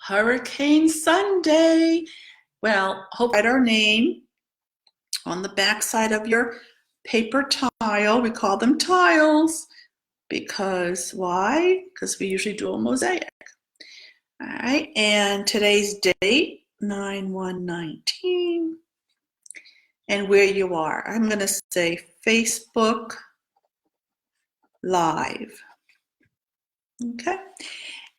Hurricane Sunday. Well, hope you write our name on the back side of your paper tile. We call them tiles because why? Because we usually do a mosaic. All right, and today's date, 9/1/19, and where you are. I'm going to say Facebook Live. Okay.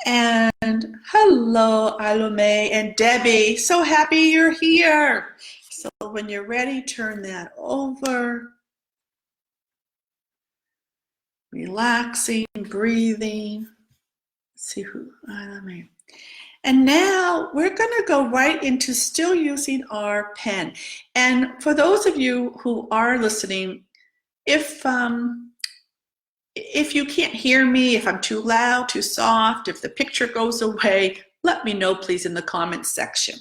And hello, Alome and Debbie. So happy you're here. So when you're ready, turn that over. Relaxing, breathing. Let's see who, Alome. And now we're going to go right into still using our pen. And for those of you who are listening, if you can't hear me, if I'm too loud, too soft, if the picture goes away, let me know, please, in the comments section.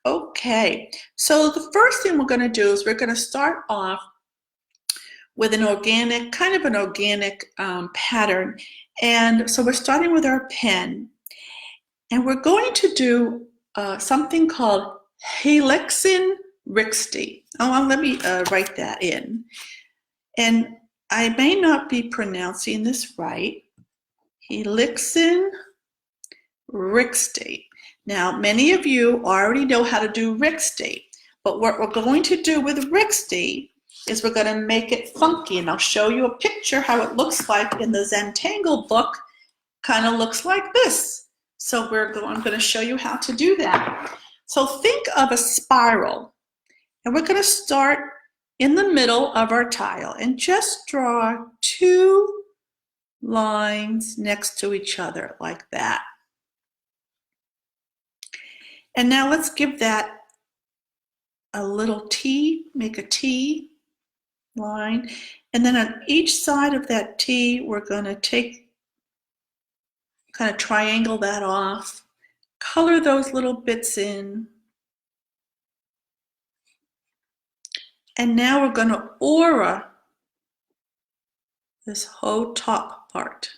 Okay, so the first thing we're going to do is we're going to start off with an organic, kind of an organic pattern. And so we're starting with our pen. And we're going to do something called Helixin Rixty. Oh, let me write that in. And I may not be pronouncing this right. Helixin Rixty. Now, many of you already know how to do Rixty, but what we're going to do with Rixty is we're going to make it funky, and I'll show you a picture how it looks like in the Zentangle book. Kind of looks like this. So I'm going to show you how to do that. So think of a spiral, and we're going to start in the middle of our tile and just draw two lines next to each other like that. And now let's give that a little T, make a T line. And then on each side of that T, we're going to kind of triangle that off, color those little bits in. And now we're going to aura this whole top part.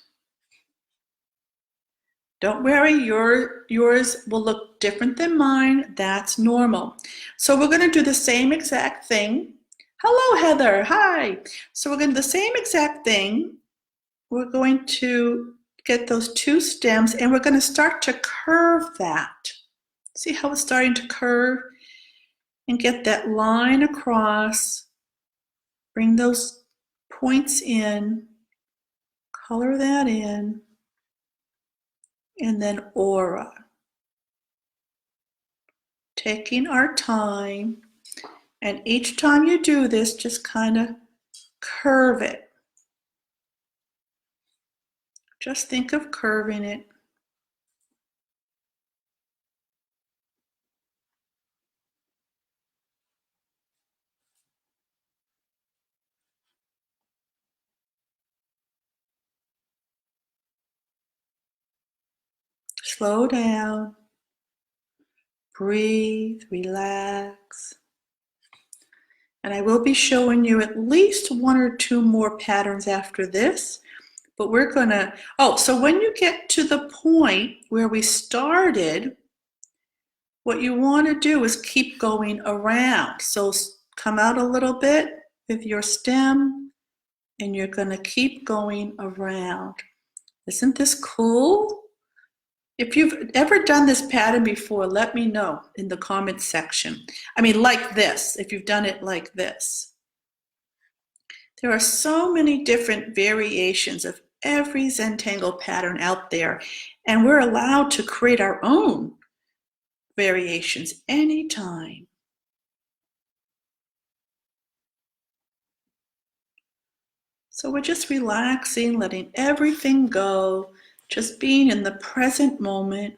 Don't worry, yours will look different than mine. That's normal. So we're going to do the same exact thing. Hello, Heather. Hi. So we're going to do the same exact thing. We're going to get those two stems, and we're going to start to curve that. See how it's starting to curve? And get that line across. Bring those points in. Color that in. And then aura. Taking our time. And each time you do this, just kind of curve it. Just think of curving it. Slow down. Breathe, relax. And I will be showing you at least one or two more patterns after this. But we're going to, so when you get to the point where we started, what you want to do is keep going around. So come out a little bit with your stem, and you're going to keep going around. Isn't this cool? If you've ever done this pattern before, let me know in the comments section. I mean, like this, if you've done it like this. There are so many different variations of every Zentangle pattern out there, and we're allowed to create our own variations anytime. So we're just relaxing, letting everything go, just being in the present moment.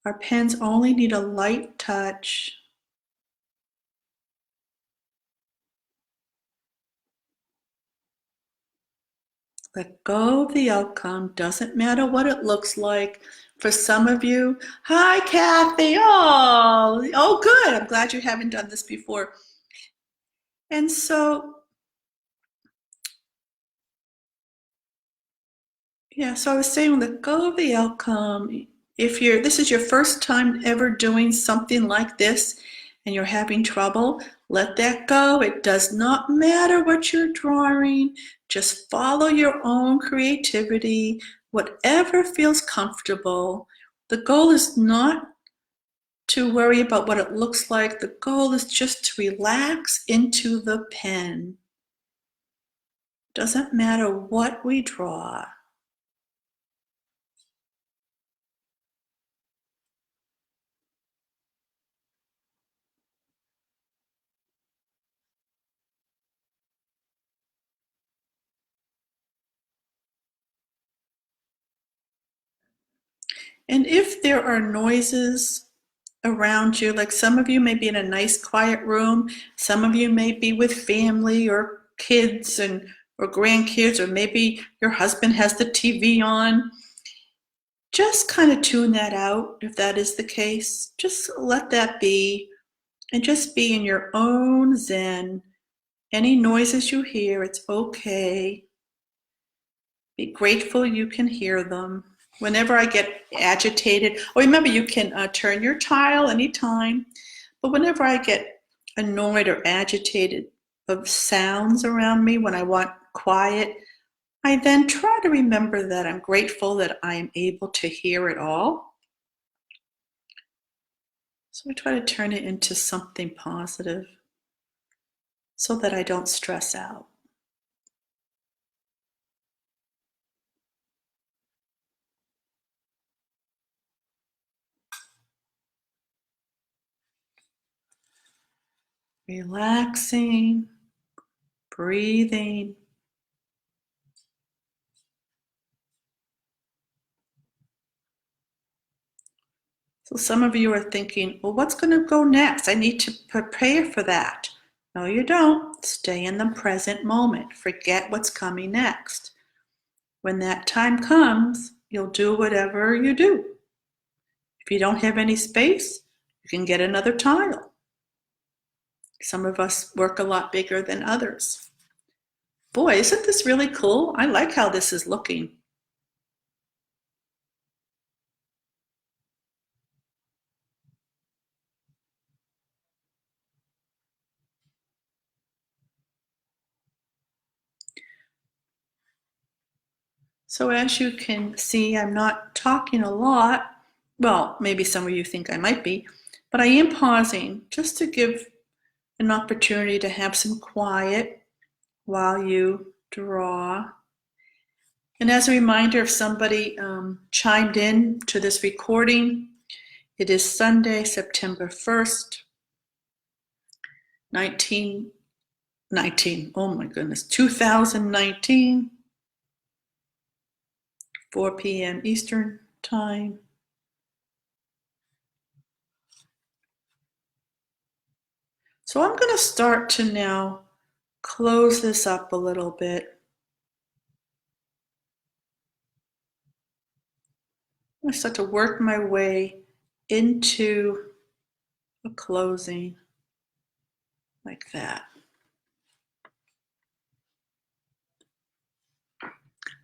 Our pens only need a light touch. Let go of the outcome. Doesn't matter what it looks like. For some of you, hi Kathy. Oh, good. I'm glad you haven't done this before. And so Yeah, so I was saying, let go of the outcome. If this is your first time ever doing something like this and you're having trouble, let that go. It does not matter what you're drawing. Just follow your own creativity, whatever feels comfortable. The goal is not to worry about what it looks like. The goal is just to relax into the pen. Doesn't matter what we draw. And if there are noises around you, like some of you may be in a nice quiet room, some of you may be with family or kids or grandkids, or maybe your husband has the TV on, just kind of tune that out if that is the case. Just let that be and just be in your own zen. Any noises you hear, it's okay. Be grateful you can hear them. Whenever I get agitated, remember you can turn your tile anytime, but whenever I get annoyed or agitated of sounds around me when I want quiet, I then try to remember that I'm grateful that I am able to hear it all. So I try to turn it into something positive so that I don't stress out. Relaxing, breathing. So some of you are thinking, well, what's going to go next? I need to prepare for that. No, you don't. Stay in the present moment. Forget what's coming next. When that time comes, you'll do whatever you do. If you don't have any space, you can get another tile. Some of us work a lot bigger than others. Boy, isn't this really cool? I like how this is looking. So as you can see, I'm not talking a lot. Well, maybe some of you think I might be, but I am pausing just to give an opportunity to have some quiet while you draw. And as a reminder, if somebody chimed in to this recording, it is Sunday, September 1st, 2019, 4 p.m. Eastern Time. So I'm going to start to now close this up a little bit. I'm going to start to work my way into a closing like that.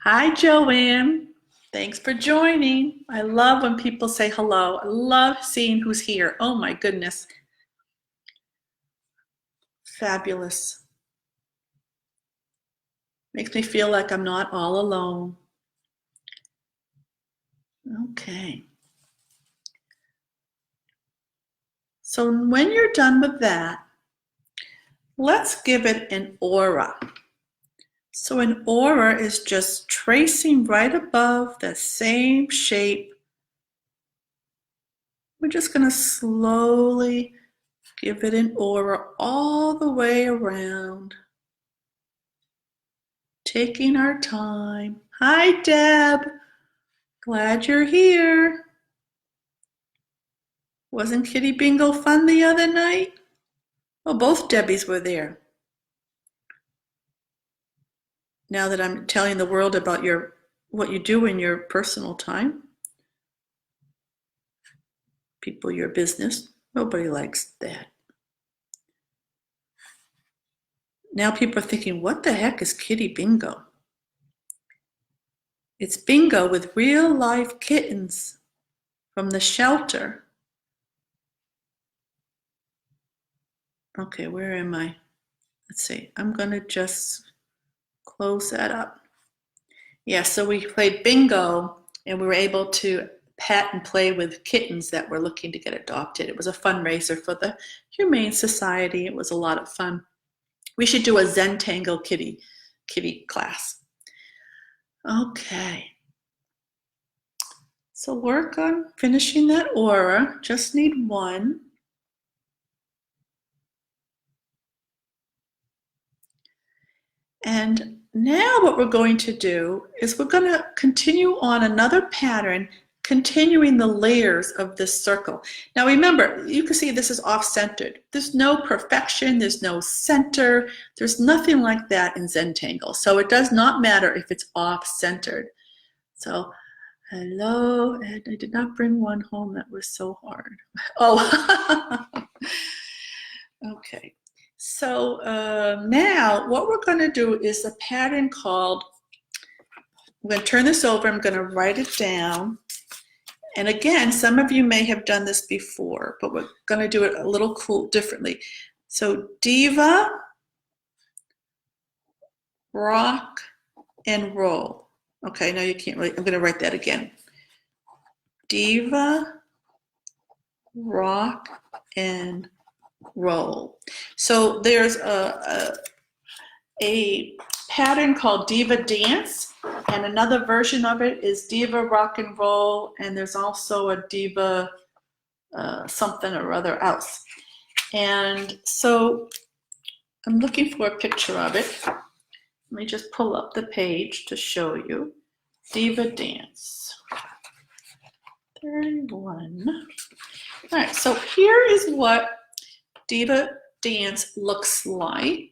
Hi, Joanne. Thanks for joining. I love when people say hello. I love seeing who's here. Oh my goodness. Fabulous. Makes me feel like I'm not all alone. Okay. So when you're done with that, let's give it an aura. So an aura is just tracing right above the same shape. We're just going to slowly give it an aura all the way around. Taking our time. Hi, Deb. Glad you're here. Wasn't Kitty Bingo fun the other night? Well, both Debbies were there. Now that I'm telling the world about what you do in your personal time, people, your business, nobody likes that. Now people are thinking, what the heck is Kitty Bingo? It's bingo with real life kittens from the shelter. Okay, where am I? Let's see. I'm going to just close that up. Yeah, so we played bingo and we were able to pet and play with kittens that were looking to get adopted. It was a fundraiser for the Humane Society. It was a lot of fun. We should do a Zentangle kitty class. Okay. So work on finishing that aura. Just need one. And now what we're going to do is we're going to continue on another pattern, continuing the layers of this circle. Now remember, you can see this is off-centered. There's no perfection, there's no center, there's nothing like that in Zentangle. So it does not matter if it's off-centered. So hello, and I did not bring one home. That was so hard. Oh, okay. So now what we're going to do is a pattern called, I'm going to turn this over, I'm going to write it down. And again, some of you may have done this before, but we're going to do it a little cool differently. So diva, rock, and roll. Okay, now you can't really, I'm going to write that again. Diva, rock, and roll. So there's a pattern called Diva Dance, and another version of it is Diva Rock and Roll, and there's also a Diva something or other else. And so I'm looking for a picture of it. Let me just pull up the page to show you. Diva Dance 31. All right, so here is what Diva Dance looks like.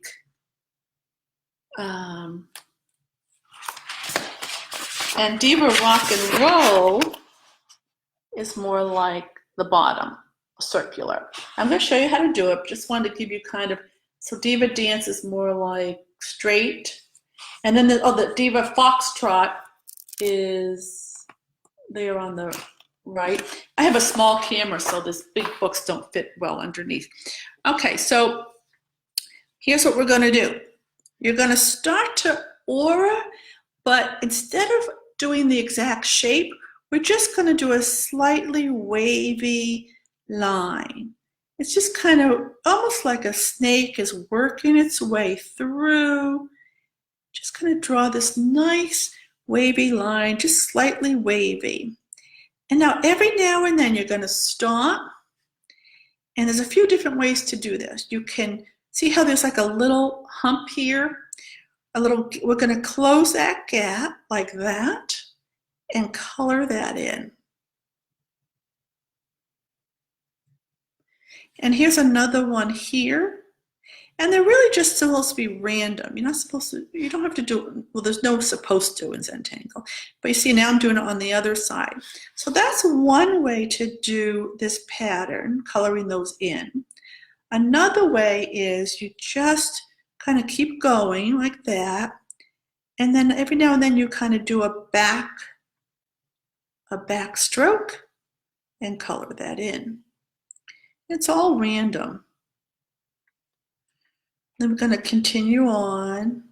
And Diva Rock and Roll is more like the bottom, circular. I'm going to show you how to do it. Just wanted to give you kind of, so Diva Dance is more like straight. And then the Diva Foxtrot is there on the right. I have a small camera, so these big books don't fit well underneath. Okay, so here's what we're going to do. You're going to start to aura, but instead of doing the exact shape, we're just going to do a slightly wavy line. It's just kind of almost like a snake is working its way through. Just going to draw this nice wavy line, just slightly wavy. And now every now and then you're going to stop. And there's a few different ways to do this. You can see how there's like a little hump here. We're going to close that gap like that and color that in. And here's another one here. And they're really just supposed to be random. You're not supposed to, you don't have to do it. Well, there's no supposed to in Zentangle. But you see, now I'm doing it on the other side. So that's one way to do this pattern, coloring those in. Another way is you just kind of keep going like that. And then every now and then you kind of do a back stroke and color that in. It's all random. Then we're going to continue on.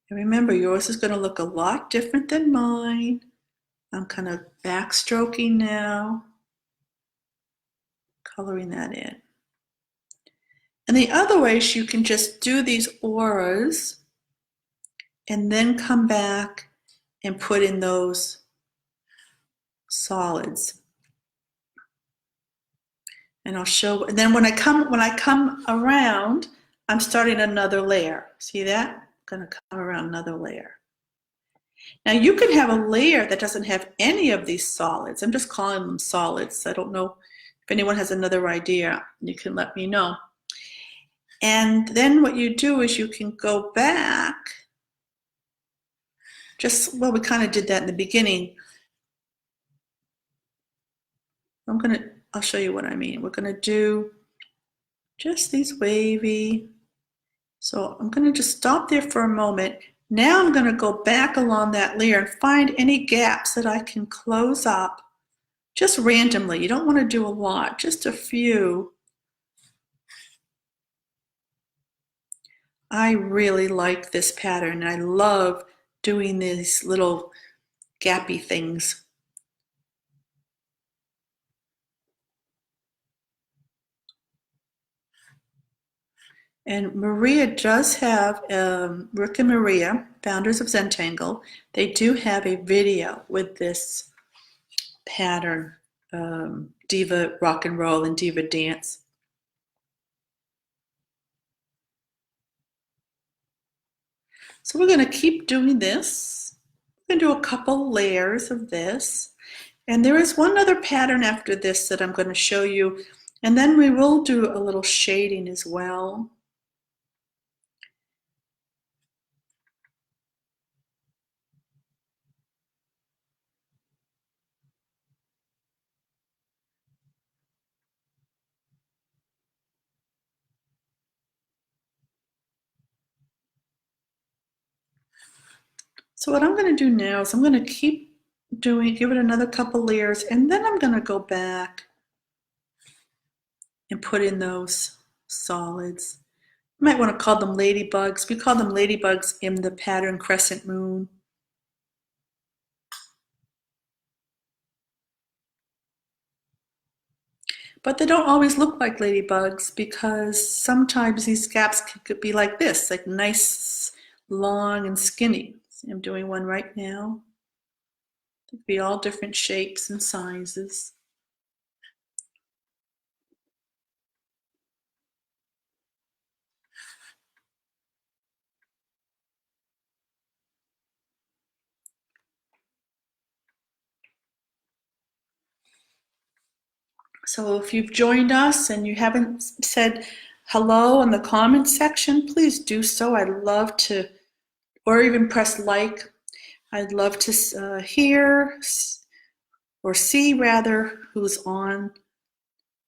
And remember, yours is going to look a lot different than mine. I'm kind of backstroking now, coloring that in. And the other way is you can just do these auras and then come back and put in those solids. And I'll show, and then when I come around, I'm starting another layer. See that? I'm gonna come around another layer. Now you can have a layer that doesn't have any of these solids. I'm just calling them solids. I don't know if anyone has another idea, you can let me know. And then what you do is you can go back, well, we kind of did that in the beginning. I'll show you what I mean. We're gonna do just these wavy. So I'm gonna just stop there for a moment. Now I'm going to go back along that layer and find any gaps that I can close up just randomly. You don't want to do a lot, just a few. I really like this pattern. I love doing these little gappy things. And Maria does have, Rick and Maria, founders of Zentangle, they do have a video with this pattern, Diva Rock and Roll and Diva Dance. So we're going to keep doing this. We're going to do a couple layers of this. And there is one other pattern after this that I'm going to show you. And then we will do a little shading as well. So what I'm going to do now is I'm going to keep doing, give it another couple layers, and then I'm going to go back and put in those solids. You might want to call them ladybugs. We call them ladybugs in the pattern Crescent Moon. But they don't always look like ladybugs because sometimes these gaps could be like this, like nice, long, and skinny. See, I'm doing one right now. They could be all different shapes and sizes. So if you've joined us and you haven't said hello in the comments section, please do so. I'd love to, or even press like. I'd love to hear or see rather who's on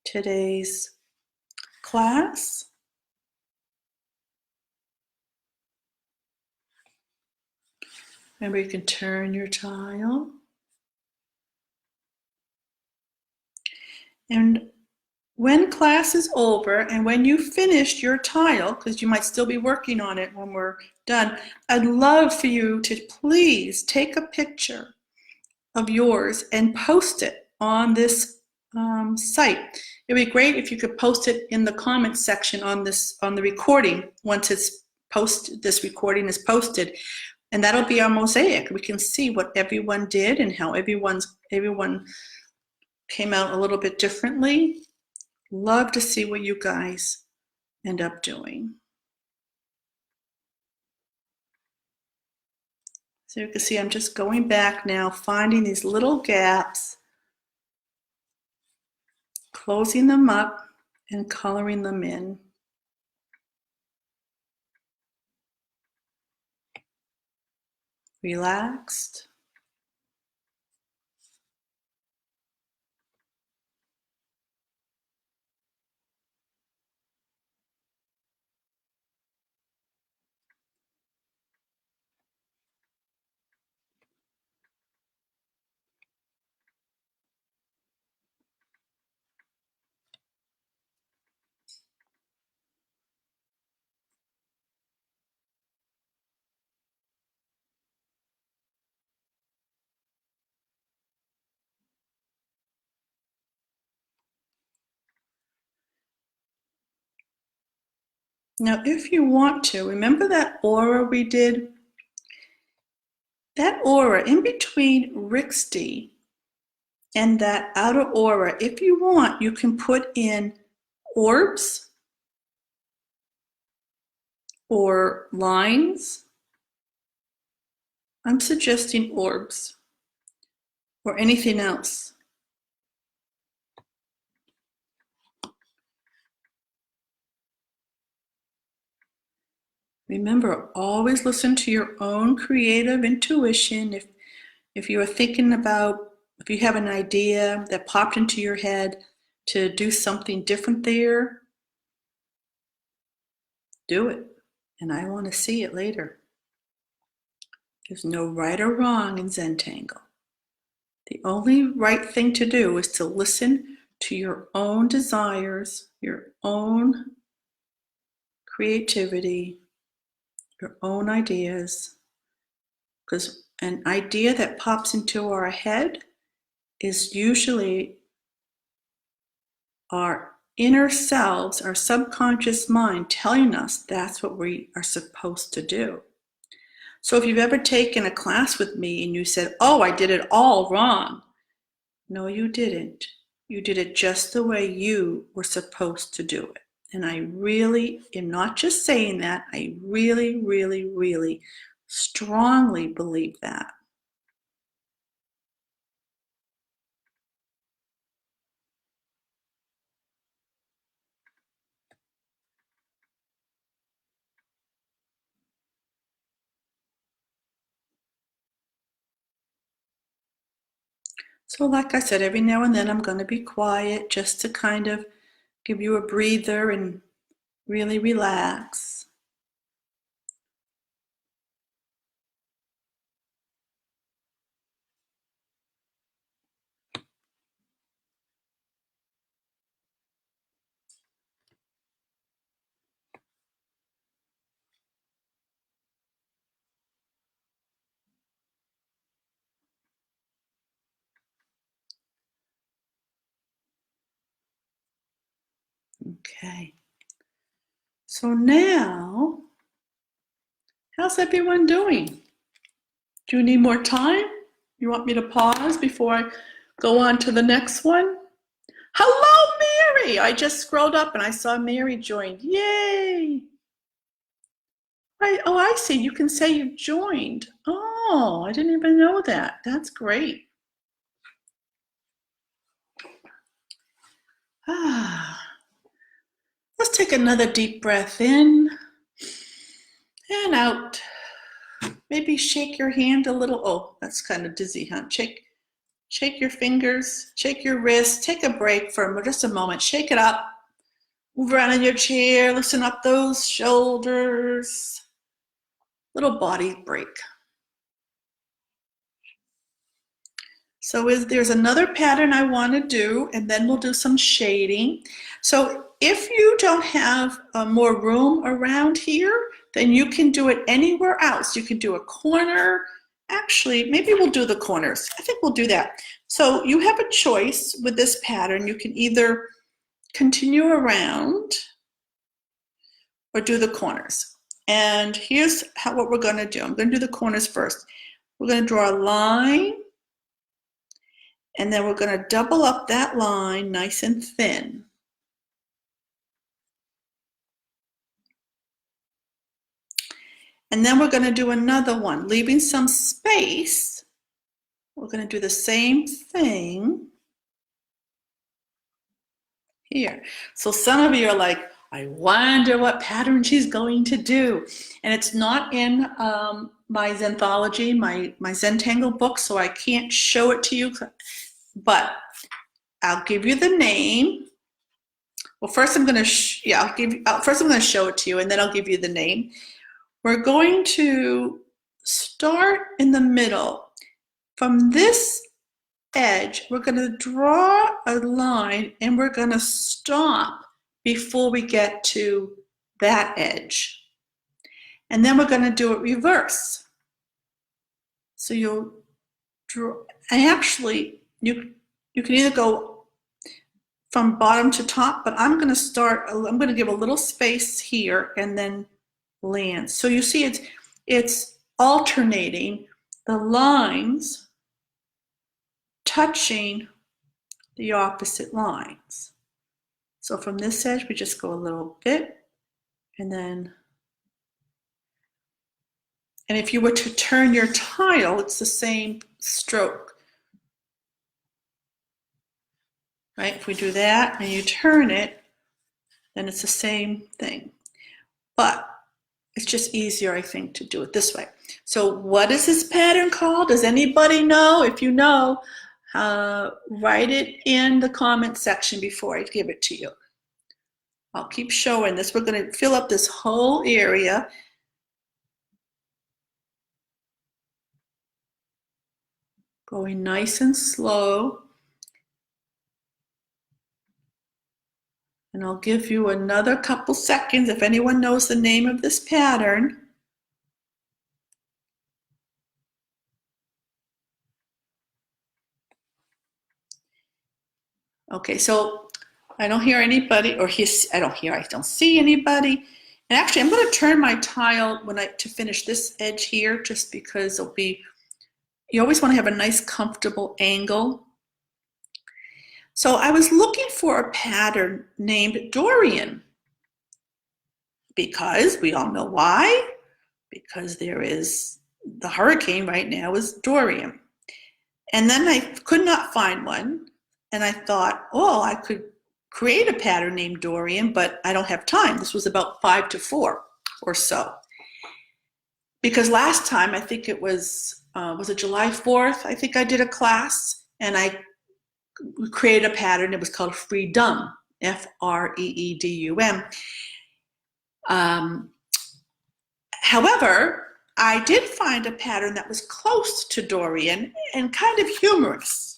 today's class. Remember, you can turn your tile. And when class is over and when you finished your tile, because you might still be working on it when we're done, I'd love for you to please take a picture of yours and post it on this site. It'd be great if you could post it in the comments section on the recording once it's posted. This recording is posted, and that'll be our mosaic. We can see what everyone did and how everyone came out a little bit differently. Love to see what you guys end up doing. So you can see I'm just going back now, finding these little gaps, closing them up, and coloring them in. Relaxed. Now, if you want to, remember that aura we did? That aura in between Rixty and that outer aura, if you want, you can put in orbs or lines. I'm suggesting orbs or anything else. Remember, always listen to your own creative intuition. If you are thinking about, if you have an idea that popped into your head to do something different there, do it. And I want to see it later. There's no right or wrong in Zentangle. The only right thing to do is to listen to your own desires, your own creativity, your own ideas. Because an idea that pops into our head is usually our inner selves, our subconscious mind telling us that's what we are supposed to do. So if you've ever taken a class with me and you said, oh, I did it all wrong. No, you didn't. You did it just the way you were supposed to do it. And I really am not just saying that, I really, really, really strongly believe that. So like I said, every now and then I'm going to be quiet just to kind of give you a breather and really relax. Okay. So now, how's everyone doing? Do you need more time? You want me to pause before I go on to the next one? Hello, Mary! I just scrolled up and I saw Mary joined. Yay! Right. Oh, I see. You can say you joined. Oh, I didn't even know that. That's great. Ah. Let's take another deep breath in and out. Maybe shake your hand a little. Oh, that's kind of dizzy, huh? Shake your fingers, shake your wrists, take a break for just a moment. Shake it up. Move around in your chair, loosen up those shoulders. Little body break. So there's another pattern I want to do, and then we'll do some shading. So if you don't have more room around here, then you can do it anywhere else. You can do a corner. Actually, maybe we'll do the corners. I think we'll do that. So you have a choice with this pattern. You can either continue around or do the corners. And here's what we're going to do. I'm going to do the corners first. We're going to draw a line, and then we're going to double up that line nice and thin. And then we're going to do another one, leaving some space. We're going to do the same thing here. So some of you are like, I wonder what pattern she's going to do. And it's not in my Zenthology, my Zentangle book, so I can't show it to you. But I'll give you the name. Well, first I'm going to first I'm going to show it to you, and then I'll give you the name. We're going to start in the middle. From this edge, we're going to draw a line, and we're going to stop before we get to that edge. And then we're going to do it reverse. So you'll draw, and actually you can either go from bottom to top, but I'm going to give a little space here and then land. So you see it's alternating the lines touching the opposite lines. So from this edge, we just go a little bit, and if you were to turn your tile, it's the same stroke. Right? If we do that and you turn it, then it's the same thing. But it's just easier, I think, to do it this way. So what is this pattern called? Does anybody know? If you know, write it in the comment section before I give it to you. I'll keep showing this. We're going to fill up this whole area. Going nice and slow. And I'll give you another couple seconds if anyone knows the name of this pattern. Okay, so I don't hear anybody, or I don't see anybody. And actually, I'm going to turn my tile to finish this edge here, just because you always want to have a nice comfortable angle. So I was looking for a pattern named Dorian, because we all know why. Because there is the hurricane right now is Dorian. And then I could not find one. And I thought, oh, I could create a pattern named Dorian, but I don't have time. This was about 5 to 4 or so. Because last time, I think it was it July 4th? I think I did a class and I created a pattern. It was called Freedom, Freedum. However, I did find a pattern that was close to Dorian and kind of humorous.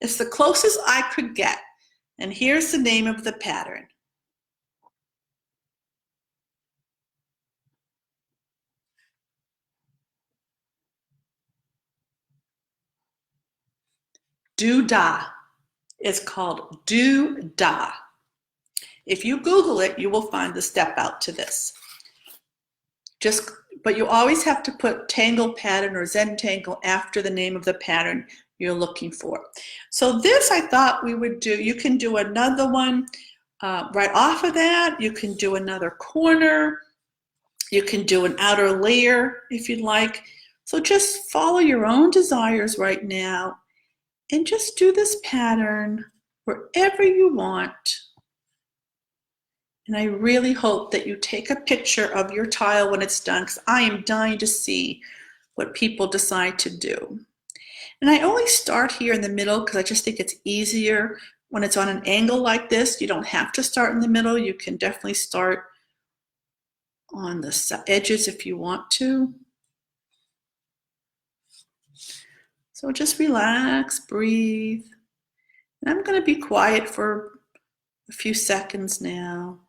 It's the closest I could get. And here's the name of the pattern. Doo-dah. It's called Doo-dah. If you Google it, you will find the step out to this. But you always have to put Tangle pattern or Zentangle after the name of the pattern you're looking for. So this I thought we would do. You can do another one right off of that. You can do another corner. You can do an outer layer if you'd like. So just follow your own desires right now and just do this pattern wherever you want. And I really hope that you take a picture of your tile when it's done, because I am dying to see what people decide to do. And I only start here in the middle because I just think it's easier when it's on an angle like this. You don't have to start in the middle. You can definitely start on the edges if you want to. So just relax, breathe. And I'm going to be quiet for a few seconds now.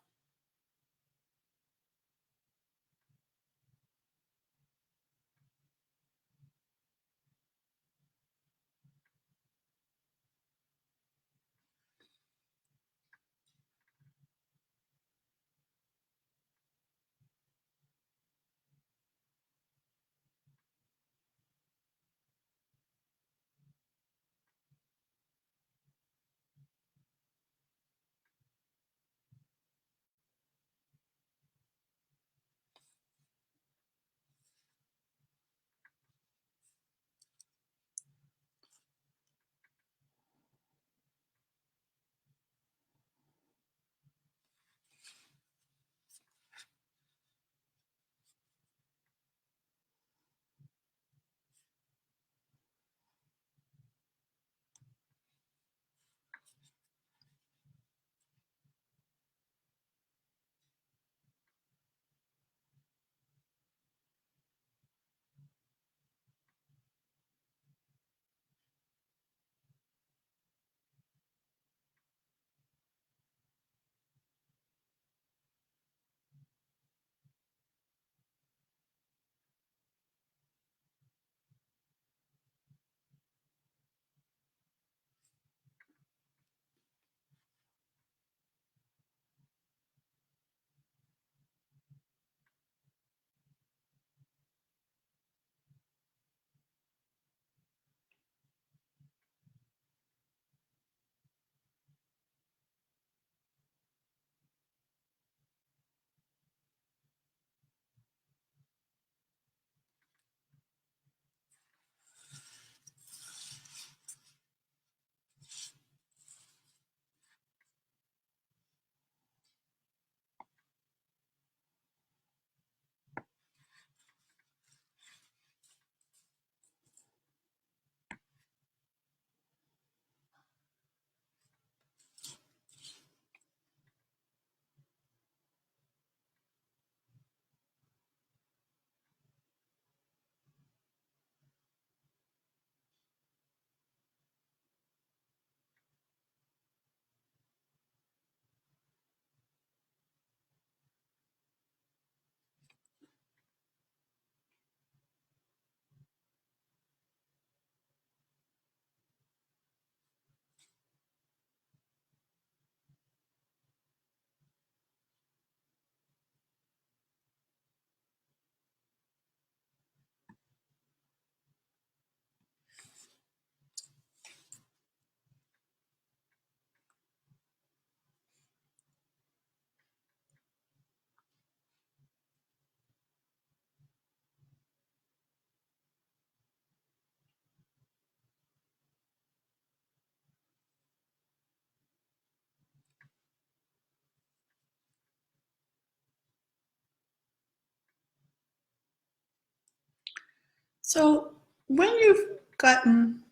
So when you've gotten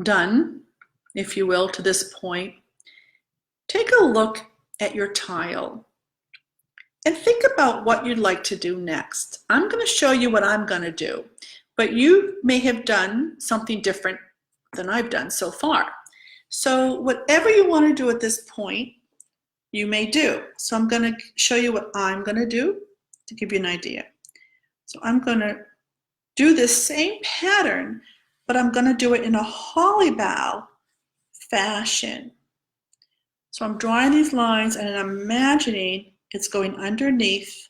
done, if you will, to this point, take a look at your tile and think about what you'd like to do next. I'm going to show you what I'm going to do, but you may have done something different than I've done so far. So whatever you want to do at this point, you may do. So I'm going to show you what I'm going to do to give you an idea. So I'm going to do this same pattern, but I'm going to do it in a holly bow fashion. So I'm drawing these lines and I'm imagining it's going underneath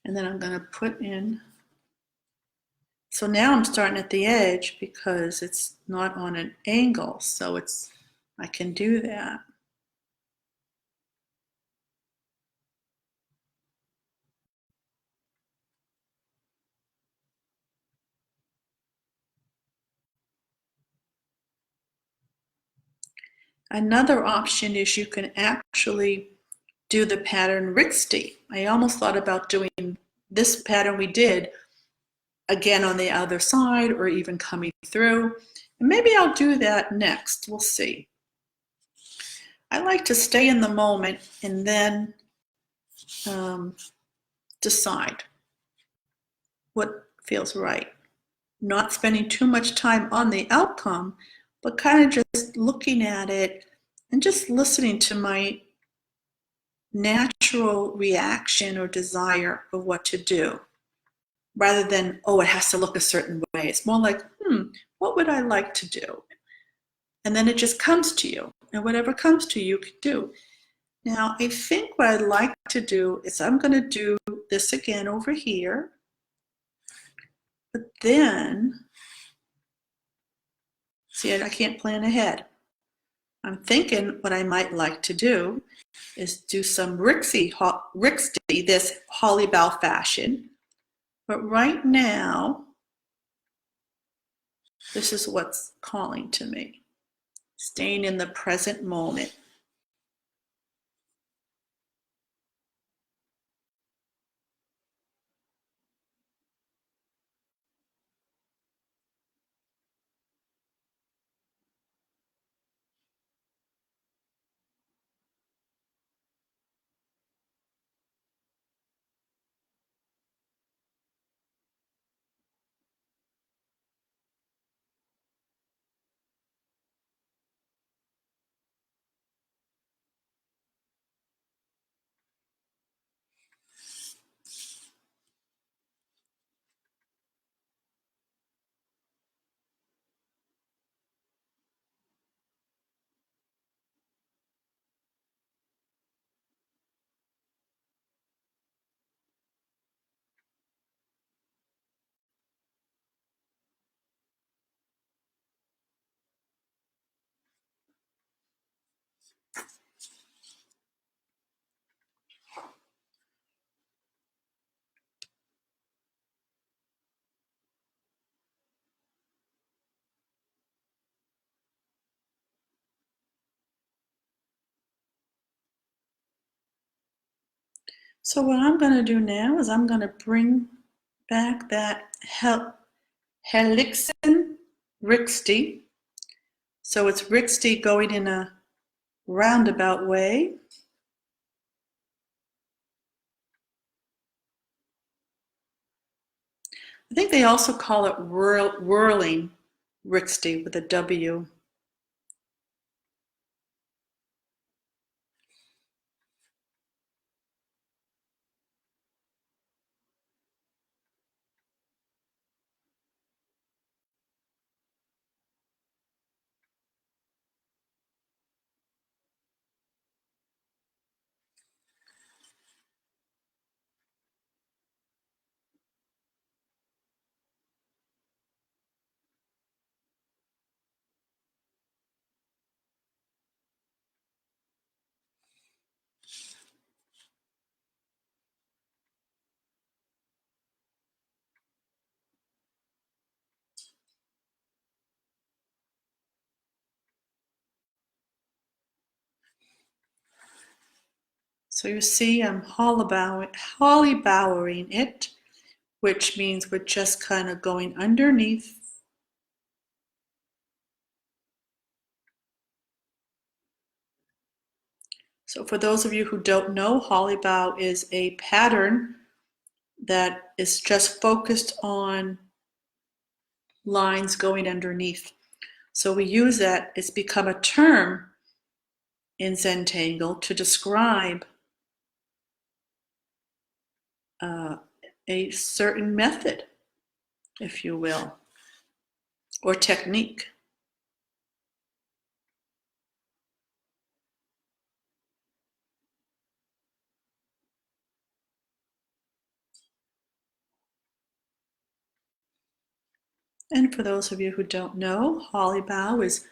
and then I'm going to put in. So now I'm starting at the edge because it's not on an angle, so I can do that. Another option is you can actually do the pattern Rixty. I almost thought about doing this pattern we did again on the other side or even coming through. And maybe I'll do that next. We'll see. I like to stay in the moment and then decide what feels right. Not spending too much time on the outcome, but kind of just looking at it and just listening to my natural reaction or desire of what to do. Rather than, oh, it has to look a certain way. It's more like, what would I like to do? And then it just comes to you. And whatever comes to you, you can do. Now, I think what I'd like to do is I'm going to do this again over here. But then, see, I can't plan ahead. I'm thinking what I might like to do is do some Rixty, this holly bow fashion. But right now, this is what's calling to me. Staying in the present moment. So what I'm going to do now is I'm going to bring back that Helixen Rixty. So it's Rixty going in a roundabout way. I think they also call it whirling Rixty with a W. So you see I'm holly bowering it, which means we're just kind of going underneath. So for those of you who don't know, holly bow is a pattern that is just focused on lines going underneath. So we use that, it's become a term in Zentangle to describe a certain method, if you will, or technique. And for those of you who don't know, Holly Bow is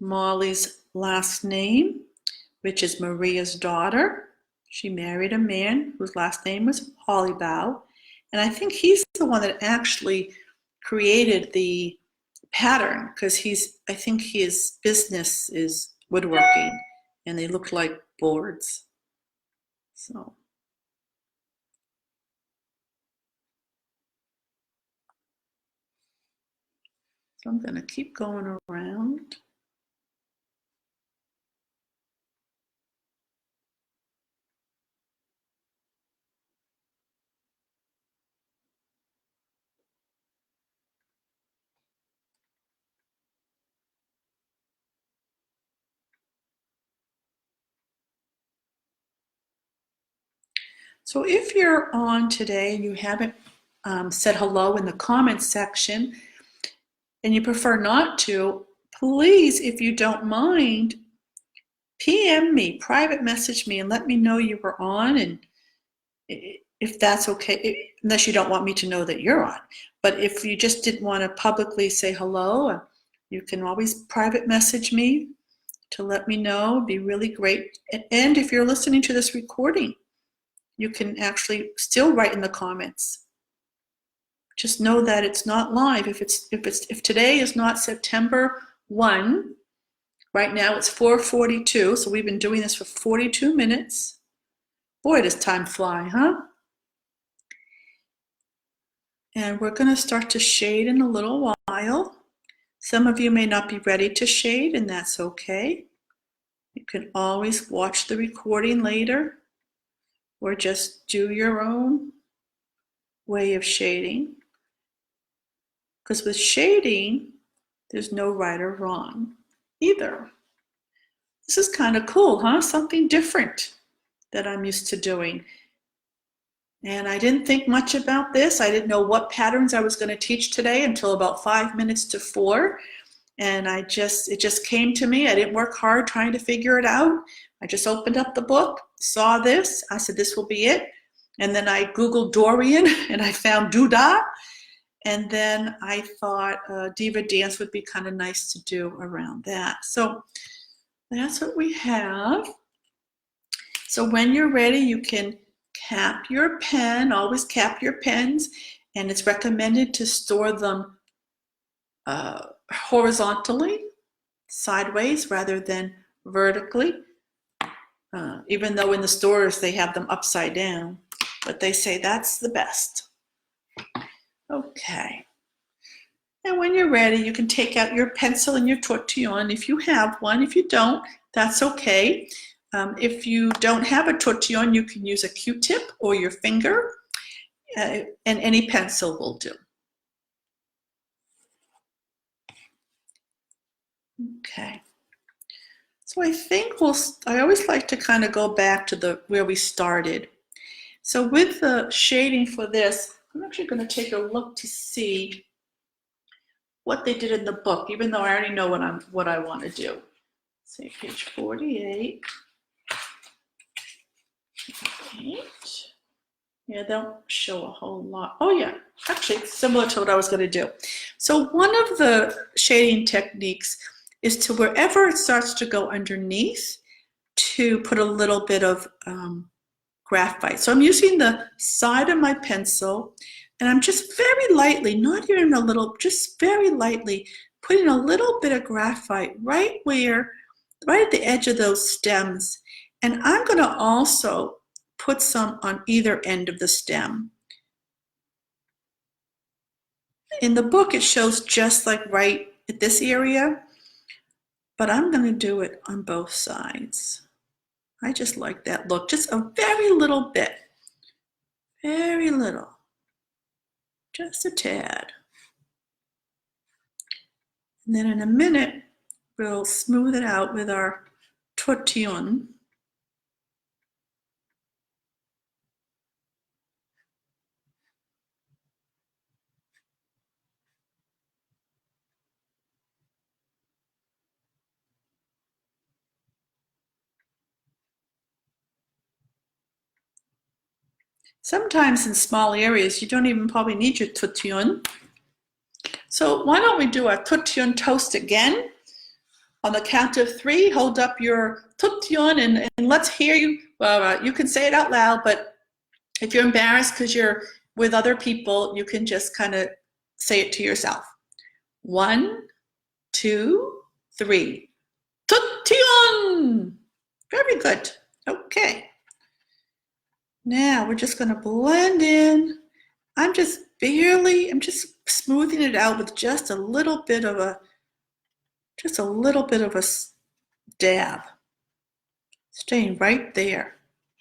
Molly's last name, which is Maria's daughter. She married a man whose last name was Holly Bow. And I think he's the one that actually created the pattern, because I think his business is woodworking and they look like boards. So I'm going to keep going around. So if you're on today and you haven't said hello in the comments section and you prefer not to, please, if you don't mind, PM me, private message me, and let me know you were on, and if that's okay, unless you don't want me to know that you're on. But if you just didn't want to publicly say hello, you can always private message me to let me know. It'd be really great. And if you're listening to this recording, you can actually still write in the comments. Just know that it's not live. If today is not September 1, right now it's 4:42, so we've been doing this for 42 minutes. Boy, does time fly, huh? And we're going to start to shade in a little while. Some of you may not be ready to shade, and that's okay. You can always watch the recording later, or just do your own way of shading. Because with shading, there's no right or wrong either. This is kind of cool, huh? Something different that I'm used to doing. And I didn't think much about this. I didn't know what patterns I was going to teach today until about 5 minutes to 4. And it just came to me. I didn't work hard trying to figure it out. I just opened up the book, saw this. I said, this will be it. And then I Googled Dorian and I found Doodah. And then I thought Diva Dance would be kind of nice to do around that. So that's what we have. So when you're ready, you can cap your pen, always cap your pens, and it's recommended to store them horizontally, sideways, rather than vertically, even though in the stores they have them upside down, but they say that's the best. Okay. And when you're ready, you can take out your pencil and your tortillon if you have one. If you don't, that's okay. If you don't have a tortillon, you can use a Q-tip or your finger, and any pencil will do. Okay. So I think I always like to kind of go back to where we started. So with the shading for this, I'm actually going to take a look to see what they did in the book, even though I already know what I want to do. Say page 48. Yeah, they don't show a whole lot. Oh yeah, actually it's similar to what I was going to do. So one of the shading techniques is to, wherever it starts to go underneath, to put a little bit of graphite. So I'm using the side of my pencil, and I'm just very lightly, not even a little, just very lightly putting a little bit of graphite right at the edge of those stems. And I'm going to also put some on either end of the stem. In the book, it shows just like right at this area, but I'm going to do it on both sides. I just like that look, just a very little bit, very little, just a tad. And then in a minute, we'll smooth it out with our tortillon. Sometimes in small areas, you don't even probably need your tortillon. So why don't we do our tortillon toast again? On the count of 3, hold up your tortillon and let's hear you. Well, you can say it out loud, but if you're embarrassed because you're with other people, you can just kind of say it to yourself. 1, 2, 3. Tortillon! Very good. Okay. Now we're just going to blend in. I'm just smoothing it out with just a little bit of a dab. Staying right there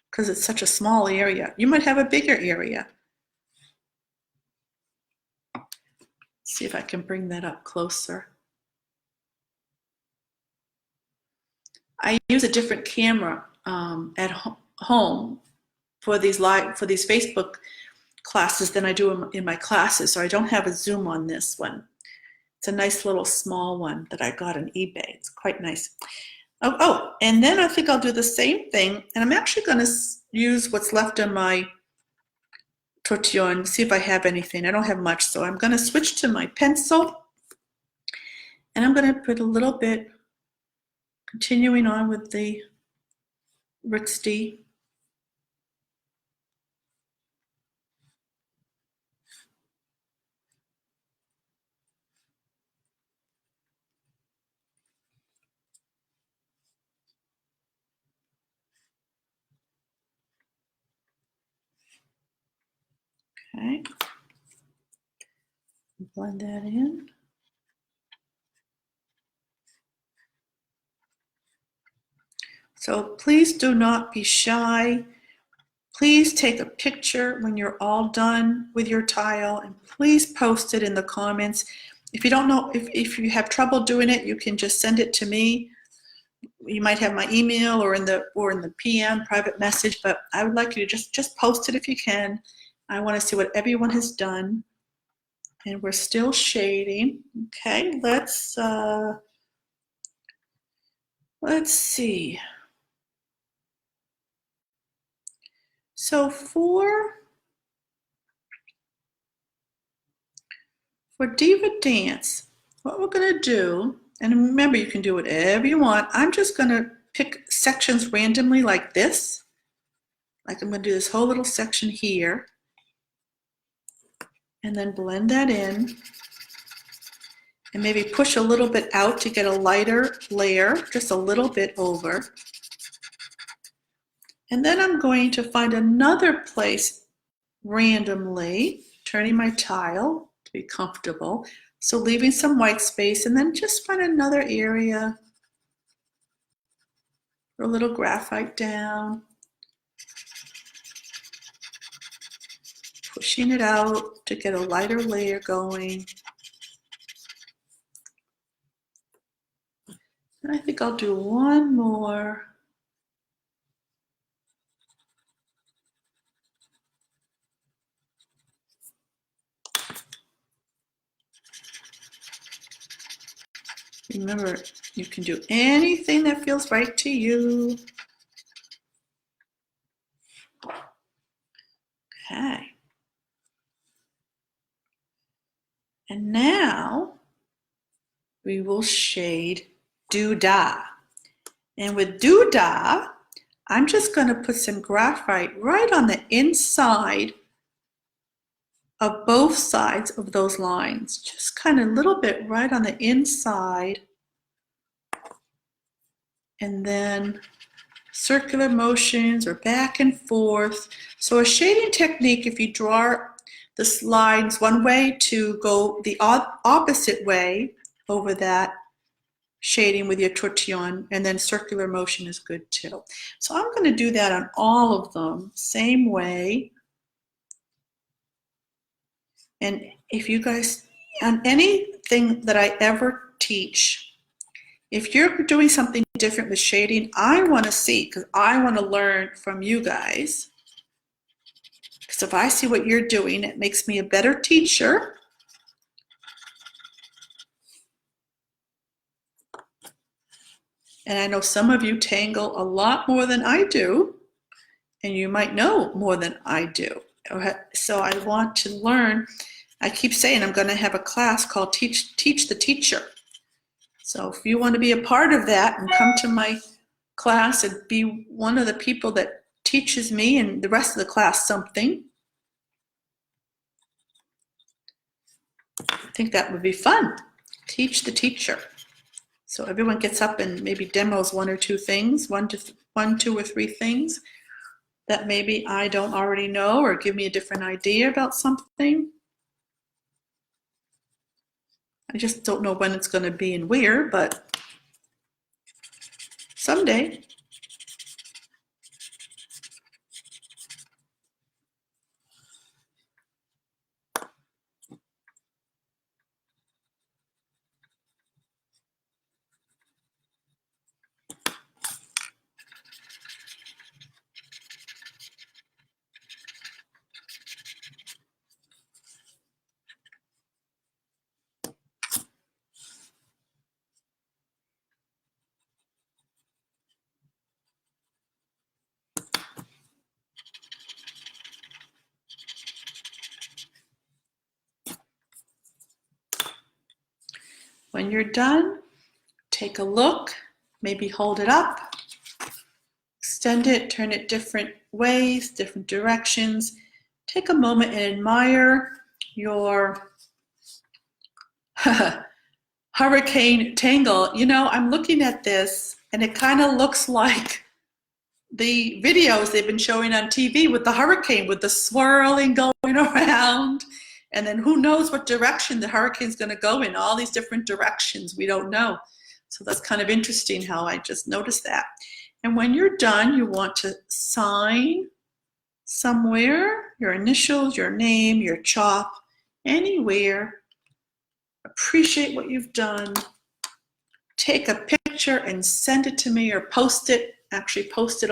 because it's such a small area. You might have a bigger area. Let's see if I can bring that up closer. I use a different camera at home for these Facebook classes than I do in my classes, so I don't have a zoom on this one. It's a nice little small one that I got on eBay. It's quite nice. Oh, and then I think I'll do the same thing, and I'm actually going to use what's left of my tortillon, see if I have anything. I don't have much, so I'm going to switch to my pencil, and I'm going to put a little bit, continuing on with the Rixty. Okay, blend that in. So please do not be shy. Please take a picture when you're all done with your tile and please post it in the comments. If you don't know, if you have trouble doing it, you can just send it to me. You might have my email or in the PM private message, but I would like you to just post it if you can. I want to see what everyone has done. And we're still shading. Okay, let's see. So for Diva Dance, what we're going to do, and remember you can do whatever you want, I'm just going to pick sections randomly like this. Like I'm going to do this whole little section here. And then blend that in. And maybe push a little bit out to get a lighter layer, just a little bit over. And then I'm going to find another place randomly, turning my tile to be comfortable. So leaving some white space and then just find another area for a little graphite down. Pushing it out to get a lighter layer going. And I think I'll do one more. Remember, you can do anything that feels right to you. Okay. And now we will shade Doodah. And with Doodah, I'm just going to put some graphite right on the inside of both sides of those lines. Just kind of a little bit right on the inside. And then circular motions or back and forth. So a shading technique, if you draw the lines one way to go the opposite way over that shading with your tortillon, and then circular motion is good too. So I'm going to do that on all of them, same way. And if you guys, on anything that I ever teach, if you're doing something different with shading, I want to see, because I want to learn from you guys. Because if I see what you're doing, it makes me a better teacher. And I know some of you tangle a lot more than I do, and you might know more than I do. So I want to learn. I keep saying I'm going to have a class called Teach the Teacher. So if you want to be a part of that and come to my class and be one of the people that teaches me and the rest of the class something, I think that would be fun. Teach the teacher. So everyone gets up and maybe demos one or two things, one, two, or three things that maybe I don't already know, or give me a different idea about something. I just don't know when it's going to be and where, but someday. When you're done, take a look, maybe hold it up, extend it, turn it different ways, different directions. Take a moment and admire your Hurricane Tangle. You know, I'm looking at this and it kind of looks like the videos they've been showing on TV with the hurricane, with the swirling going around. And then who knows what direction the hurricane's going to go in, all these different directions. We don't know. So that's kind of interesting how I just noticed that. And when you're done, you want to sign somewhere, your initials, your name, your chop, anywhere. Appreciate what you've done. Take a picture and send it to me, or post it, actually post it on